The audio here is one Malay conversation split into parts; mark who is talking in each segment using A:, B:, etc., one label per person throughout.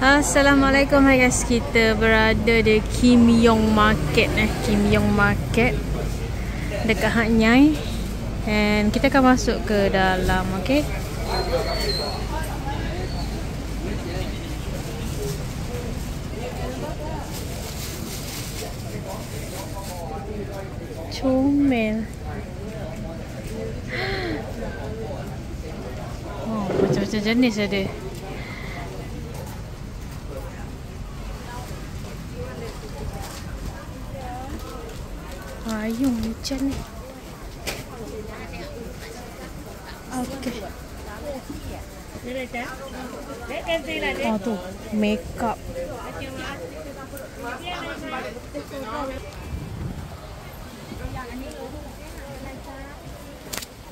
A: Assalamualaikum, hai guys. Kita berada di Kim Yong Market Kim Yong Market dekat Hat Yai. And kita akan masuk ke dalam, okey. Comel. Oh, macam-macam jenis ada. Payung macam ni. Okey. Oh tu, makeup.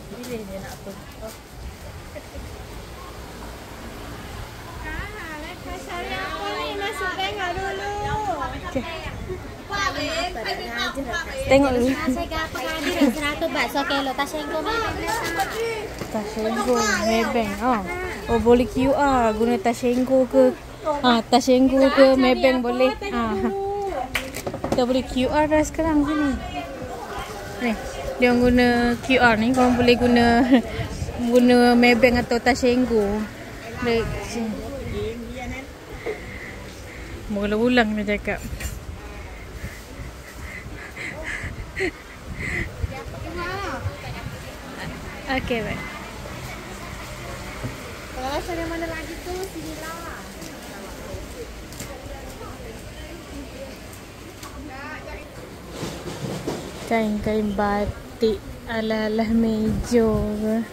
A: Pilih dia nak apa.
B: Masuk tengok dulu.
A: Okey. Tengok dulu.
B: Saya pakai dia 100 baht sekilo Tashenko
A: Tashenko Maybank. Oh boleh QR guna Tashenko ke Tashenko ke Maybank boleh. Kita boleh QR dah sekarang sini. Ni, dia orang guna QR ni, korang boleh guna Maybank atau Tashenko. Dek sini. Ulang dia cakap. Okey, baik.
B: Kalau cari mana lagi tu, sinilah.
A: Kain-kain batik ala-ala meja ke.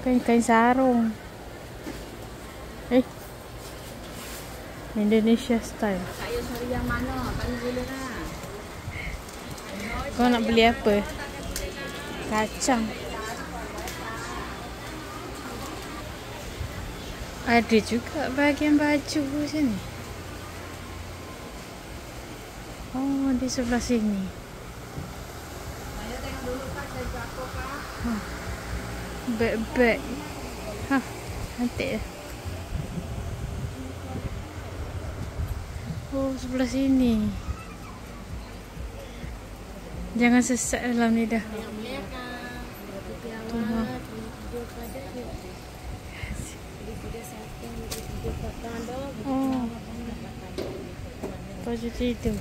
A: Kain-kain sarung. Indonesia style.
B: Saya cari yang mana? Tanya dulu lah.
A: Kau nak beli apa? Kacang. Ada juga bahagian baju sini. Oh, di sebelah sini.
B: Saya tengok dulu kan saya jatuh kah?
A: Beg-beg. Cantik lah. Oh, sebelah sini. Jangan sesat dalam ni dah. Oh, baju itu.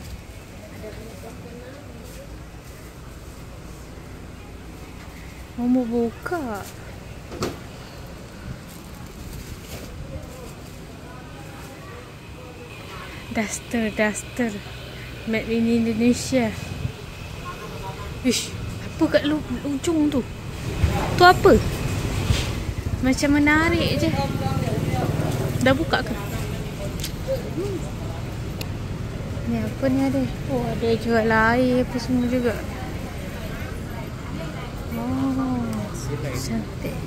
A: Mau buka. Duster. Made in Indonesia. Ish, apa kat ujung tu? Tu apa? Macam menarik je. Dah buka ke? Ni apa ni ada? Oh, ada jual air apa semua juga. Oh, cantik.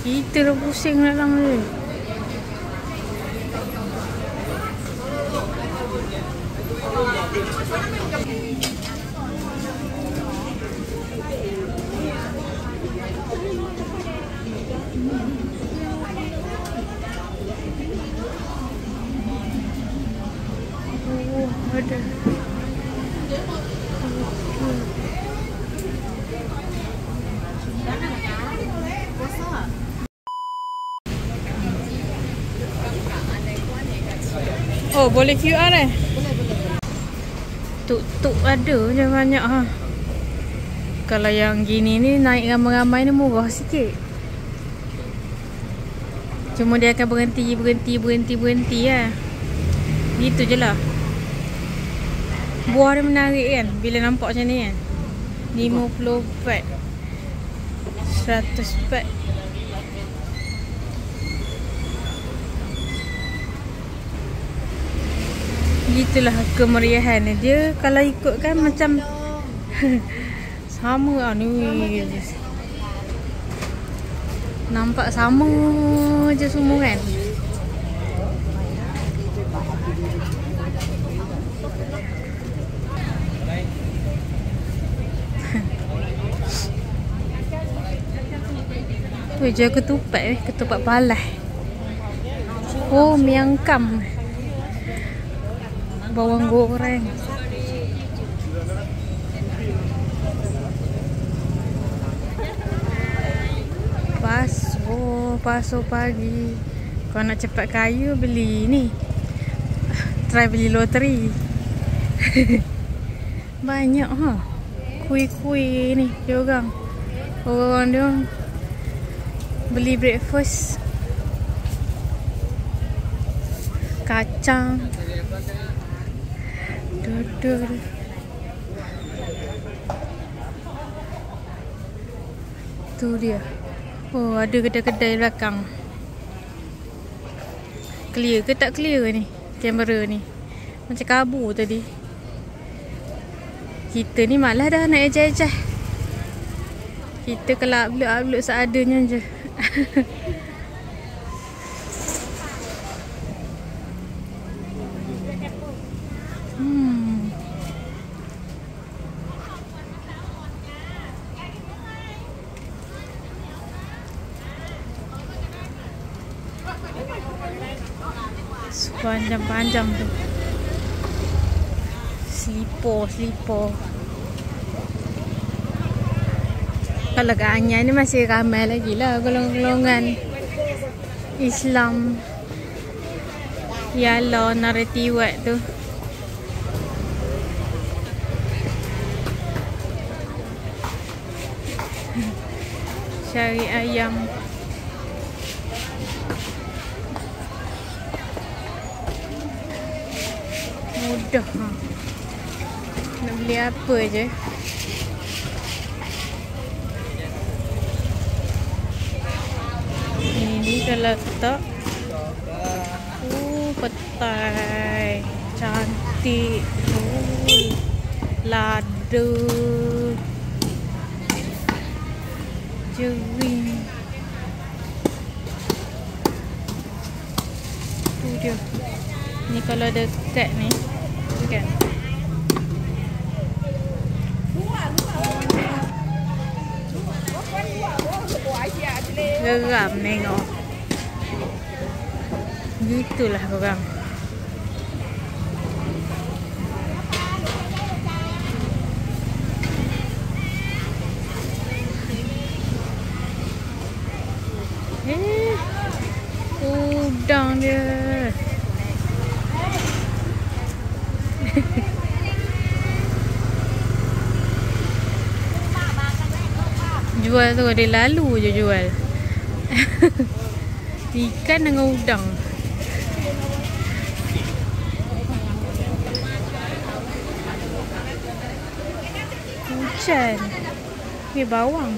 A: Kita dah pusing dalam ni. Ada. Oh, boleh QR eh? Boleh. Tuk-tuk ada je banyak Kalau yang gini ni naik ramai-ramai ni murah sikit. Cuma dia akan berhenti lah. Gitu je lah. Buah dia menarik kan bila nampak macam ni kan. 50 baht, 100 baht. Gitulah kemeriahan dia. Kalau ikutkan macam sama lah ni. Nampak sama je semua kan. Tu je ketupat palas. Oh, miang kam. Bawang goreng. Paso pagi. Kalau nak cepat kaya beli ni. Try beli loteri. Banyak ha. Kuih-kuih ni dia orang. Orang dia beli breakfast. Kacang. Duduk. Tu dia. Oh, ada kedai-kedai belakang. Clear ke tak clear ni kamera ni? Macam kabur tadi. Kita ni malas dah nak ejah-ejah. Kita kalau upload seadanya je. Panjang-panjang tu. Selipar. Kalau kat Anyar ni masih ramai lagi lah golongan Islam. Yalah, Naratiwat tu. Cari ayam. Mudah ha. Nak beli apa je. Ini kalau tak. Petai. Cantik. Lada. Jering. Tu dia. Ni kalau dekat ni kan. Geram tengok. Gitulah korang. Udang dia. Jual tu dia lalu je jual. Ikan dengan udang. Hujan. Ni bawang.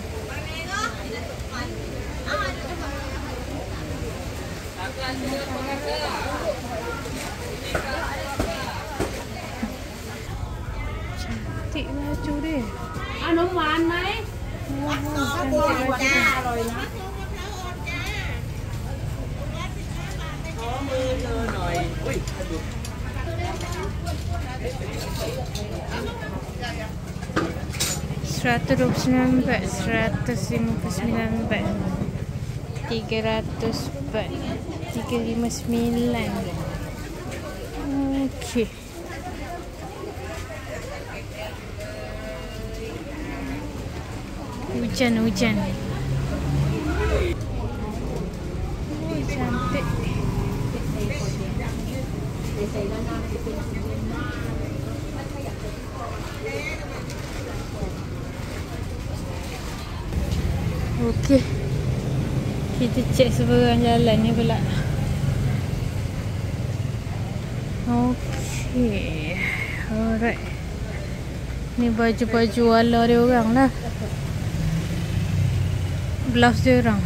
A: Cantik baju dia.
B: Nấm ngoan mấy.
A: Rp129, Rp159, Rp300, Rp359. Okey. Hujan. Oh, cantik. Okey. Kita cek seberang jalan ni pula. Okey. Alright. Ni baju-baju ala dia orang lah. Blouse dia orang.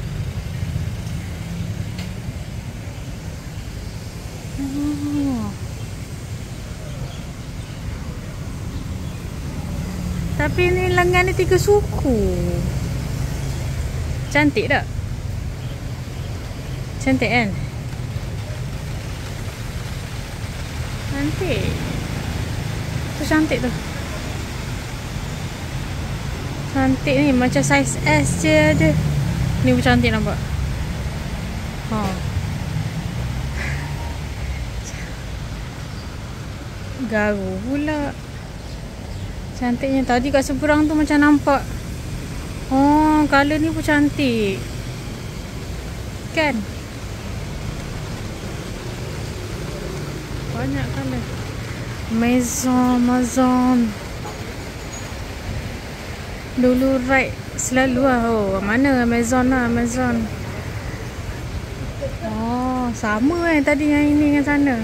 A: Tapi ni lengan ni 3 suku. Cantik tak? Cantik kan? Cantik. Tu cantik tu. Cantik ni macam saiz S je ada. Ni pun cantik nampak. Ha. Garu pula. Cantiknya. Tadi kat seberang tu macam nampak. Oh, color ni pun cantik. Kan? Banyak color. Amazon. Dulu ride selalu lah. Oh, mana Amazon lah, Amazon. Oh, sama tadi yang ini dengan sana.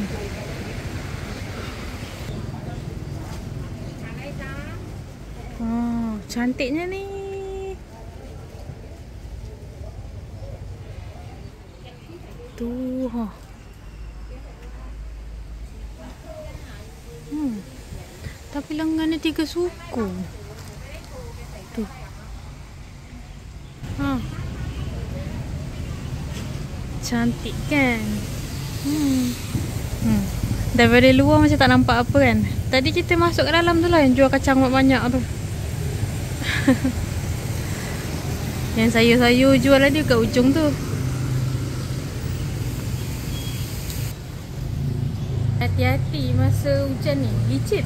A: Oh, cantiknya ni. Tuh. Tapi lengannya 3 suku. Tuh. Cantik kan? Daripada luar macam tak nampak apa kan? Tadi kita masuk ke dalam tu lah yang jual kacang banyak tu. Yang sayur-sayur jual lah dia kat ujung tu. Hati-hati masa hujan ni, licin.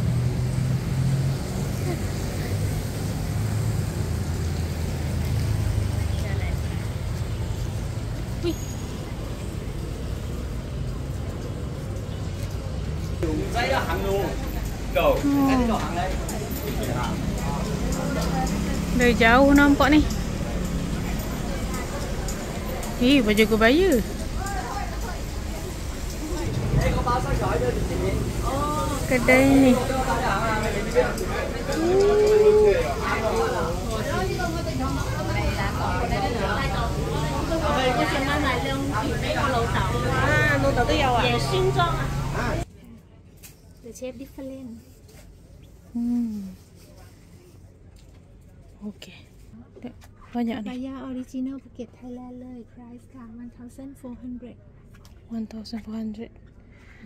A: Dari jauh nampak ni. Baju kebaya. Kedai ni.
B: The shape different.
A: Okay. Banyak ni.
B: Kebaya original Phuket Thailandเลย price ค่ะ 1,400.
A: 1,400.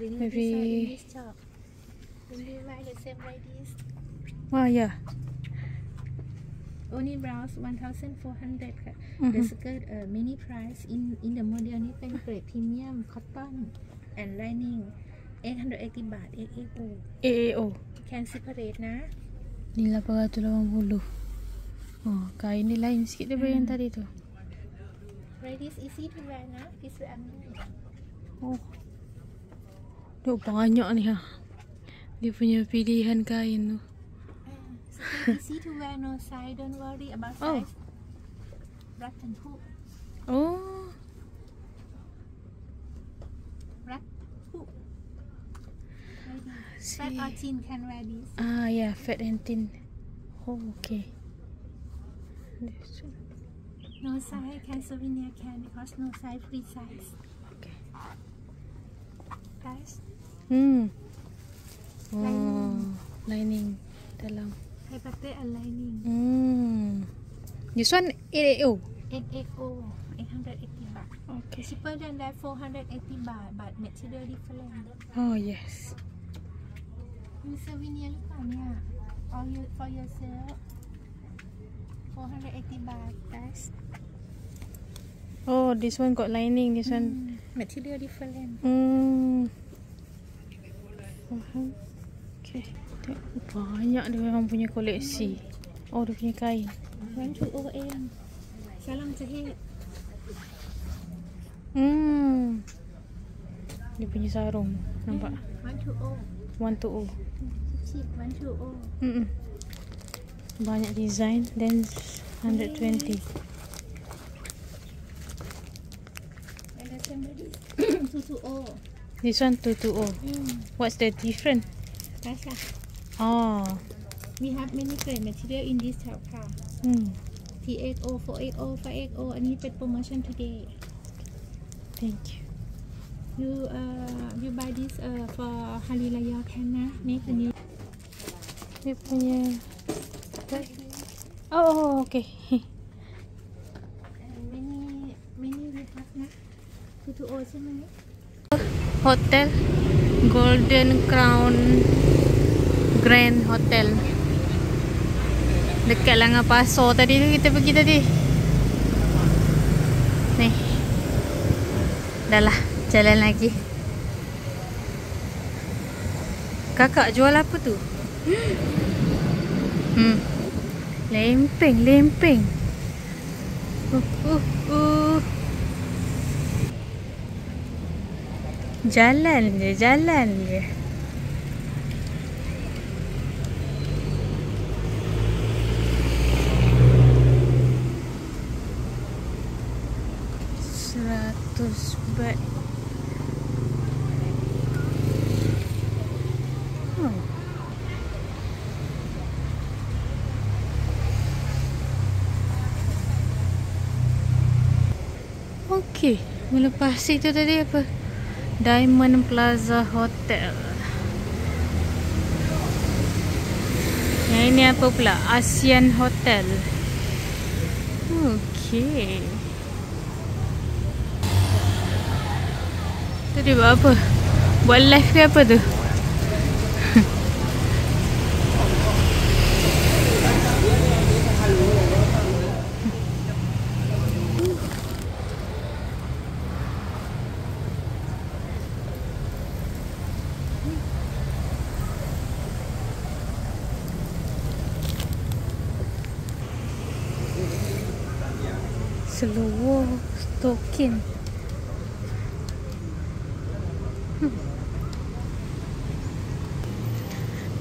B: They need
A: Maybe.
B: to sell in this shop. When you buy the same like this,
A: Wah, ya.
B: only blouse 1,400 ค่ะ The skirt mini price in the model นี้เป็นเกรด premium cotton and lining 880 baht 880
A: AAO.
B: can separate นะ
A: Ni 880. Oh, kain ni lain sikit daripada yang tadi tu.
B: like this easy to wear นะ this wear
A: Oh. Duh, banyak ni ha. Dia punya pilihan kain tu.
B: so easy to wear, no size, don't worry about
A: Oh.
B: size. Wrap and hook,
A: Oh.
B: wrap, hook. Like this. Fat
A: See.
B: or thin can wear this.
A: Ah, yeah, fat and thin. Oh, okay.
B: No size can souvenir can because no size free size.
A: Okay.
B: Guys,
A: Oh, lining dalam.
B: I pakai a lining.
A: This one 880.
B: 880, 880 baht.
A: Okay.
B: Cheaper than that 480 baht, but material different.
A: Oh, yes.
B: You souvenir หรือเปล่าเนี่ย or you for yourself 480 baht, guys.
A: Oh, this one got lining. This one.
B: Material different.
A: Okay. Banyak dia orang punya koleksi. Oh, dia punya kain.
B: 120 เอง Salam jahit.
A: Dia punya sarung. Nampak?
B: 120
A: 120.
B: cheap 120
A: Banyak design. Then 120.
B: and the same like this 220
A: This one 220. What's the difference?
B: That's it.
A: Oh.
B: We have many great material in this shop ค่ะ 380 480 580 อันนี้เป็น promotion today.
A: Thank you.
B: You buy this for Hari Raya can นะ make a new.
A: Dia punya. Oh, okay.
B: many we have นะ 220 ใช่ไหม
A: Hotel Golden Crown Grand Hotel. Dekat Langar Pasar tadi tu kita pergi tadi. Dah lah, jalan lagi. Kakak jual apa tu? Lempeng. Jalan je. $100. Okey, melepas itu tadi apa? Diamond Plaza Hotel. Yang ini apa pula? ASEAN Hotel. Okey. Tadi buat apa? Buat live ke apa tu? Slow talking.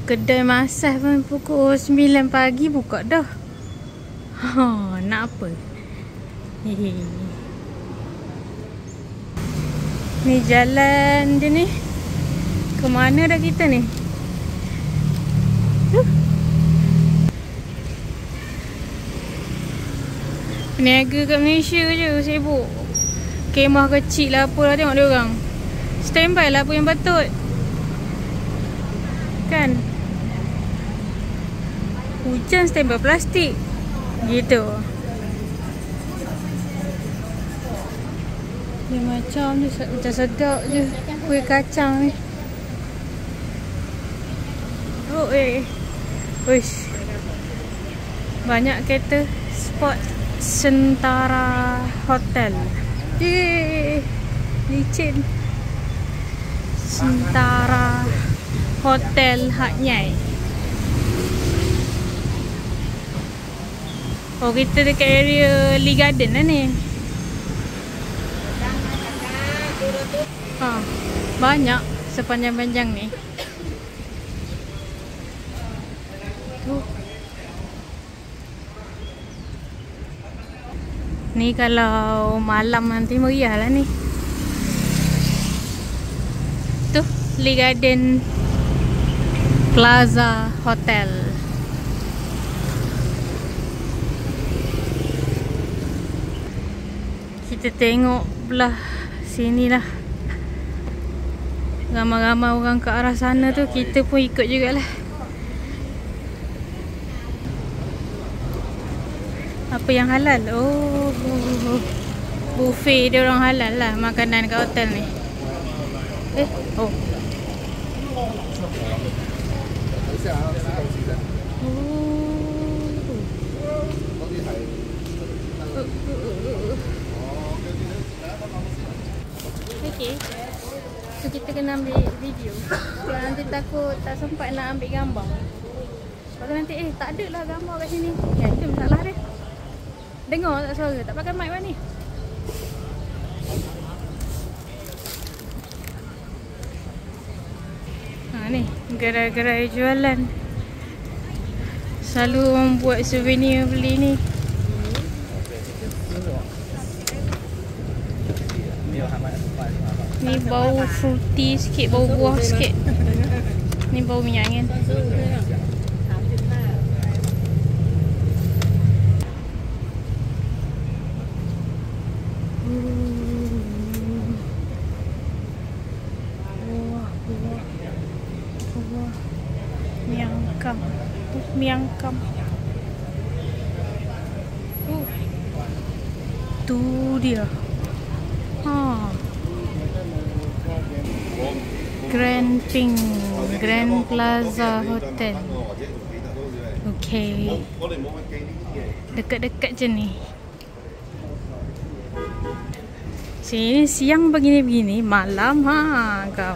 A: Kedai masak pun pukul 9 pagi buka dah. Nak apa? Ni jalan je ni. Kemana dah kita ni? Peniaga kat Malaysia je sibuk. Kemah kecil lah apa lah, tengok dia orang. Standby lah apa yang patut. Kan? Hujan standby plastik. Gitu. Dia macam sedap je kuih kacang ni. Wish. Banyak kereta spot Sentara Hotel. Yeay, licin. Sentara Hotel Hat Nyai. Oh, kita dekat area Lee Garden lah ni. Banyak sepanjang-panjang ni. Ni kalau malam nanti meriah lah ni. Tu Lee Garden Plaza Hotel. Kita tengok belah sini lah. Ramai-ramai orang ke arah sana tu, kita pun ikut jugalah. Apa yang halal? Oh, buffet dia orang halal lah makanan kat hotel ni. Okay. So kita kena ambil video. Kalau nanti takut tak sempat nak ambil gambar. Kalau nanti tak ada lah gambar kat sini. Ya, itu masalah dia. Dengar tak suara? Tak pakai mic ni. Ni gerai-gerai jualan. Selalu orang buat souvenir beli ni. Ni bau fruity sikit, bau buah sikit. Ni bau minyak angin. Miangkam. Tu dia. Grand Plaza Hotel. Okay. Dekat-dekat je ni. Sini siang begini-begini, malam kau.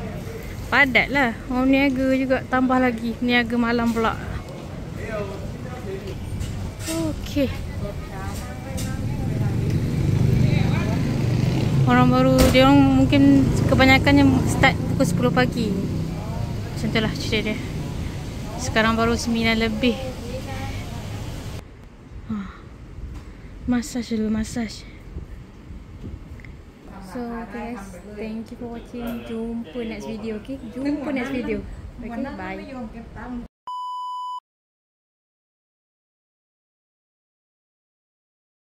A: Padat lah. Orang niaga juga tambah lagi. Niaga malam pula. Okey. Orang baru, dia orang mungkin kebanyakannya start pukul 10 pagi. Macam tu lah cerita dia. Sekarang baru 9 lebih. Massage dulu, massage. So guys, thank you for watching. Jumpa next video, okay? Jumpa next video. Okay, bye.